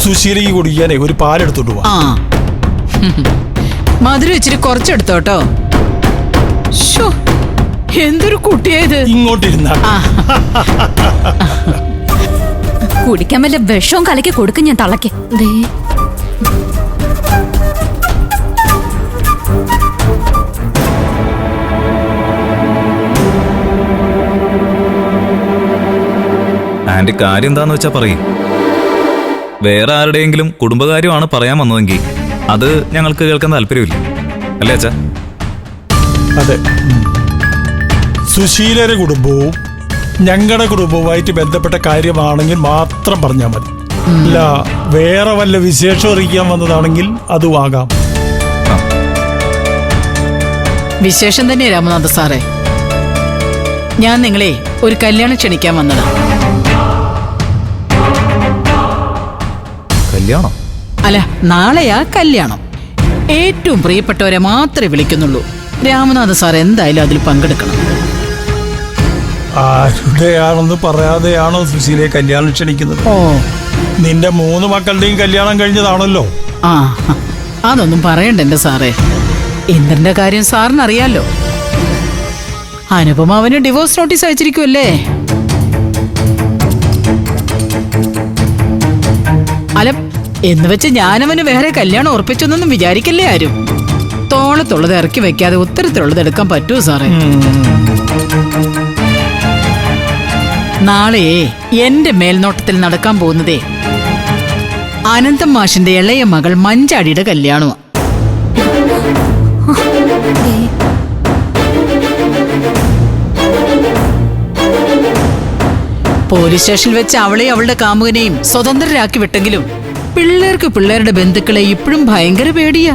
സുശീലയ്ക്ക് കുടിക്കാനേ ഒരു പാലെടുത്തോണ്ട് പോവാ. മധുരം ഇച്ചിരി കുറച്ചെടുത്തോട്ടോ. എന്തൊരു കുട്ടിയായത്. ഇങ്ങോട്ടിരുന്ന കുടിക്കാൻ വല്ല വിഷവും കലക്കി കൊടുക്കും ഞാൻ തള്ളക്ക്. ആന്റി കാര്യം എന്താന്ന് വെച്ചാ പറയും. വേറെ ആരുടെയെങ്കിലും കുടുംബകാര്യമാണ് പറയാൻ വന്നതെങ്കിൽ അത് ഞങ്ങൾക്ക് കേൾക്കാൻ താല്പര്യമില്ല, അല്ലേ അച്ഛാ? അതെ, സുശീലയുടെ കുടുംബവും ഞങ്ങളുടെ കുടുംബവുമായിട്ട് ബന്ധപ്പെട്ട കാര്യമാണെങ്കിൽ മാത്രം പറഞ്ഞാൽ മതി. അല്ല വേറെ വല്ല വിശേഷം അറിയിക്കാൻ വന്നതാണെങ്കിൽ അതും ആകാം. വിശേഷം തന്നെ രാമനാഥ സാറേ. ഞാൻ നിങ്ങളെ ഒരു കല്യാണം ക്ഷണിക്കാൻ വന്നതാ. കല്യാണം? അല്ല, നാളെയാ കല്യാണം. ഏറ്റവും പ്രിയപ്പെട്ടവരെ മാത്രമേ വിളിക്കുന്നുള്ളൂ. രാമനാഥ സാർ എന്തായാലും അതിൽ പങ്കെടുക്കണം. ആരുടെയാണെന്ന് പറയാതെയാണോ സുശീലയെ കല്യാണം ക്ഷണിക്കുന്നത്? ഓ, നിന്റെ 3 മക്കളുടെയും കല്യാണം കഴിഞ്ഞതാണല്ലോ. ആ, അതൊന്നും പറയണ്ട എന്റെ സാറേ. ഇന്ദ്രന്റെ കാര്യം സാറിന് അറിയാലോ. അനുപമ അവന് ഡിവോഴ്സ് നോട്ടീസ് അയച്ചിരിക്കുമല്ലേ. അല്ല, എന്ന് വെച്ച് ഞാനവന് വേറെ കല്യാണം ഉറപ്പിച്ചൊന്നും വിചാരിക്കല്ലേ ആരും. തോളത്തുള്ളത് ഇറക്കി വെക്കാതെ ഉത്തരത്തിലുള്ളത് എടുക്കാൻ പറ്റുമോ സാറേ? നാളെ എന്റെ മേൽനോട്ടത്തിൽ നടക്കാൻ പോകുന്നതേ അനന്തം മാഷിന്റെ ഇളയ മകൾ മഞ്ചാടിയുടെ കല്യാണമാ. പോലീസ് സ്റ്റേഷനിൽ വെച്ച് അവളെയും അവളുടെ കാമുകനെയും സ്വതന്ത്രരാക്കി വിട്ടെങ്കിലും പിള്ളേർക്ക് പിള്ളേരുടെ ബന്ധുക്കളെ ഇപ്പോഴും ഭയങ്കര പേടിയാ.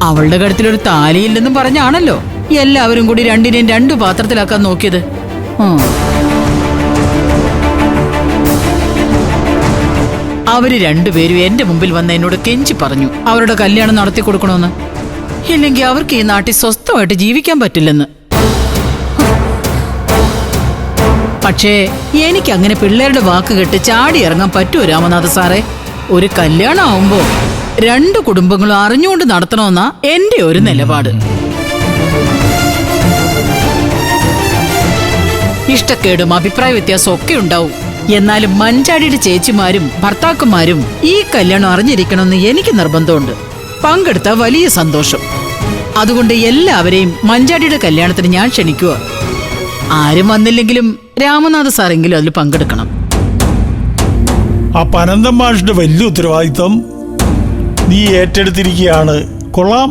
അവളുടെ കഴുത്തിലൊരു താലിയില്ലെന്നും പറഞ്ഞാണല്ലോ എല്ലാവരും കൂടി രണ്ടിനെയും 2 പാത്രത്തിലാക്കാൻ നോക്കിയത്. അവര് രണ്ടുപേരും എന്റെ മുമ്പിൽ വന്ന് എന്നോട് കെഞ്ചി പറഞ്ഞു അവരുടെ കല്യാണം നടത്തി കൊടുക്കണമെന്ന്. ഇല്ലെങ്കിൽ അവർക്ക് ഈ നാട്ടിൽ സ്വസ്ഥമായിട്ട് ജീവിക്കാൻ പറ്റില്ലെന്ന്. പക്ഷേ എനിക്ക് അങ്ങനെ പിള്ളേരുടെ വാക്ക് കേട്ട് ചാടി ഇറങ്ങാൻ പറ്റുമോ രാമനാഥ സാറേ? ഒരു കല്യാണം ആവുമ്പോ 2 കുടുംബങ്ങളും അറിഞ്ഞുകൊണ്ട് നടത്തണമെന്നാ എന്റെ ഒരു നിലപാട്. ഇഷ്ടക്കേടും അഭിപ്രായ വ്യത്യാസവും ഒക്കെ ഉണ്ടാവും. എന്നാലും മഞ്ചാടിയുടെ ചേച്ചിമാരും ഭർത്താക്കന്മാരും ഈ കല്യാണം അറിഞ്ഞിരിക്കണമെന്ന് എനിക്ക് നിർബന്ധമുണ്ട്. പങ്കെടുത്ത വലിയ സന്തോഷം. അതുകൊണ്ട് എല്ലാവരെയും മഞ്ചാടിയുടെ കല്യാണത്തിന് ഞാൻ ക്ഷണിക്കുക. ആരും വന്നില്ലെങ്കിലും രാമനാഥ സാറെങ്കിലും അതിൽ പങ്കെടുക്കണം. ആ അനന്തം മാഷിന്റെ വലിയ ഉത്തരവാദിത്വം നീ ഏറ്റെടുത്തിരിക്കുകയാണ്. കൊള്ളാം.